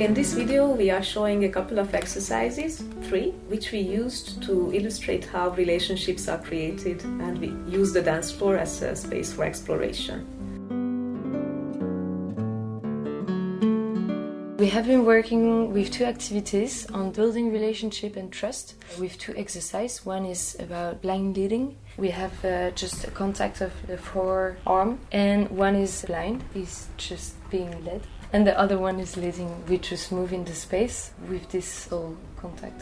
In this video we are showing a couple of exercises, 3, which we used to illustrate how relationships are created, and we use the dance floor as a space for exploration. We have been working with 2 activities on building relationship and trust with 2 exercises. One is about blind leading. We have just a contact of the forearm, and one is blind, he's just being led. And the other one is leading, we just move in the space with this sole contact.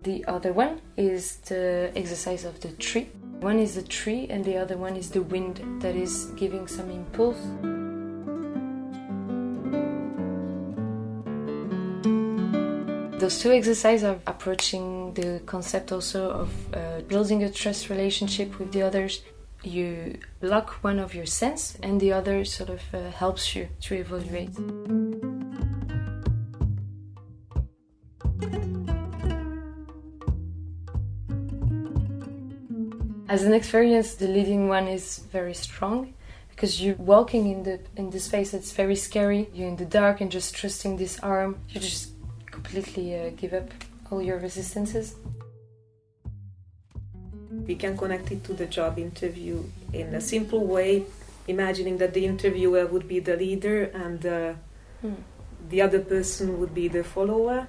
The other one is the exercise of the tree. One is the tree and the other one is the wind that is giving some impulse. Those 2 exercises are approaching the concept also of building a trust relationship with the others. You block one of your sense and the other sort of helps you to evaluate. As an experience, the leading one is very strong because you're walking in the space that's very scary. You're in the dark and just trusting this arm. You just completely give up all your resistances. We can connect it to the job interview in a simple way, imagining that the interviewer would be the leader and the other person would be the follower,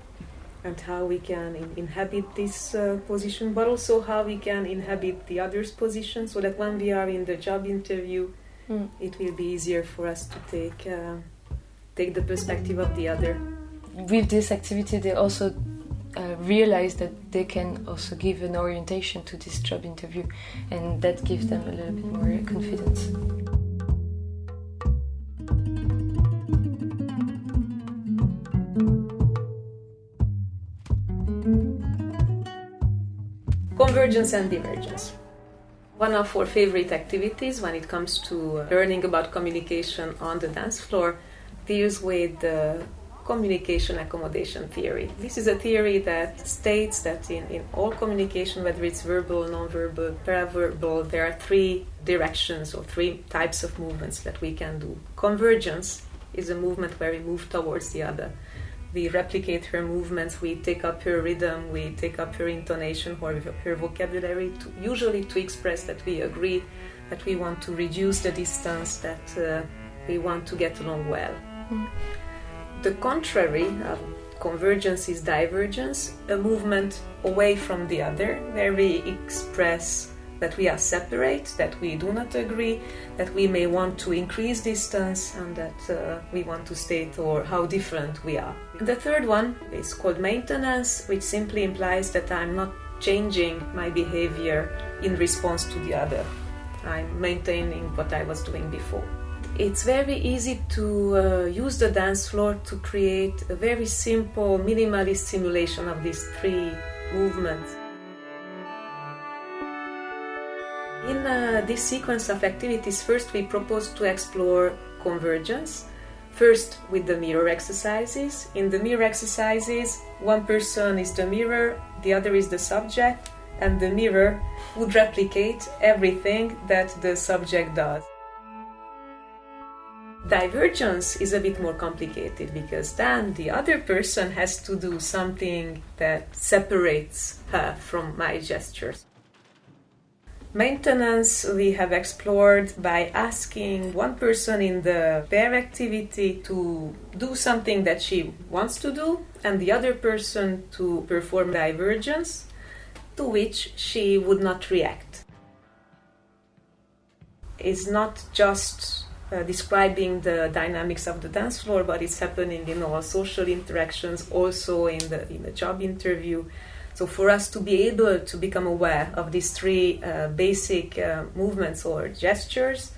and how we can inhabit this position, but also how we can inhabit the other's position, so that when we are in the job interview, it will be easier for us to take the perspective of the other. With this activity, they also realize that they can also give an orientation to this job interview, and that gives them a little bit more confidence. Convergence and Divergence. One of our favorite activities when it comes to learning about communication on the dance floor deals with the communication accommodation theory. This is a theory that states that in all communication, whether it's verbal, non-verbal, paraverbal, there are 3 directions or 3 types of movements that we can do. Convergence is a movement where we move towards the other. We replicate her movements, we take up her rhythm, we take up her intonation or her vocabulary, usually to express that we agree, that we want to reduce the distance, that we want to get along well. The contrary of convergence is divergence, a movement away from the other, where we express that we are separate, that we do not agree, that we may want to increase distance, and that we want to state or how different we are. The third one is called maintenance, which simply implies that I'm not changing my behavior in response to the other. I'm maintaining what I was doing before. It's very easy to use the dance floor to create a very simple, minimalist simulation of these 3 movements. In this sequence of activities, first we propose to explore convergence, first with the mirror exercises. In the mirror exercises, one person is the mirror, the other is the subject, and the mirror would replicate everything that the subject does. Divergence is a bit more complicated because then the other person has to do something that separates her from my gestures. Maintenance we have explored by asking one person in the pair activity to do something that she wants to do and the other person to perform divergence, to which she would not react. It's not just describing the dynamics of the dance floor, but it's happening in all social interactions, also in the job interview. So for us to be able to become aware of these 3 basic movements or gestures,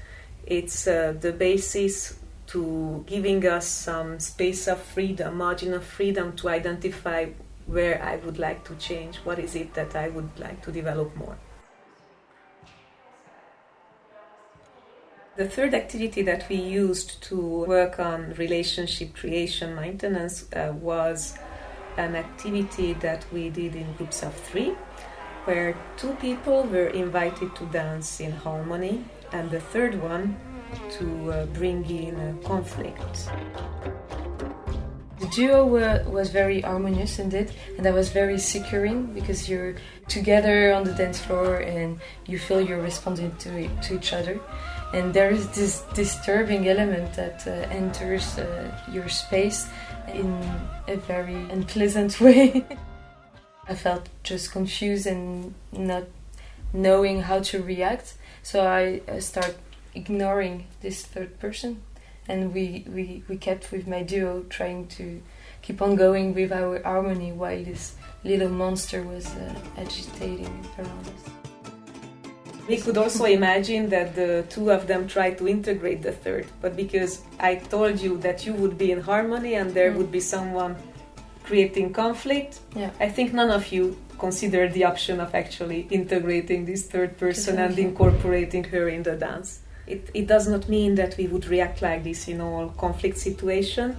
it's the basis to giving us some space of freedom, margin of freedom to identify where I would like to change, what is it that I would like to develop more. The third activity that we used to work on relationship creation maintenance was an activity that we did in groups of 3, where 2 people were invited to dance in harmony, and the third one to bring in conflict. The duo was very harmonious indeed, and that was very securing because you're together on the dance floor and you feel you're responding to each other. And there is this disturbing element that enters your space in a very unpleasant way. I felt just confused and not knowing how to react, so I started ignoring this third person. And we kept with my duo trying to keep on going with our harmony while this little monster was agitating around us. We could also imagine that the two of them tried to integrate the third, but because I told you that you would be in harmony and there would be someone creating conflict, I think none of you considered the option of actually integrating this third person and incorporating her in the dance. It does not mean that we would react like this in all conflict situations,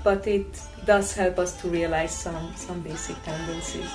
but it does help us to realize some basic tendencies.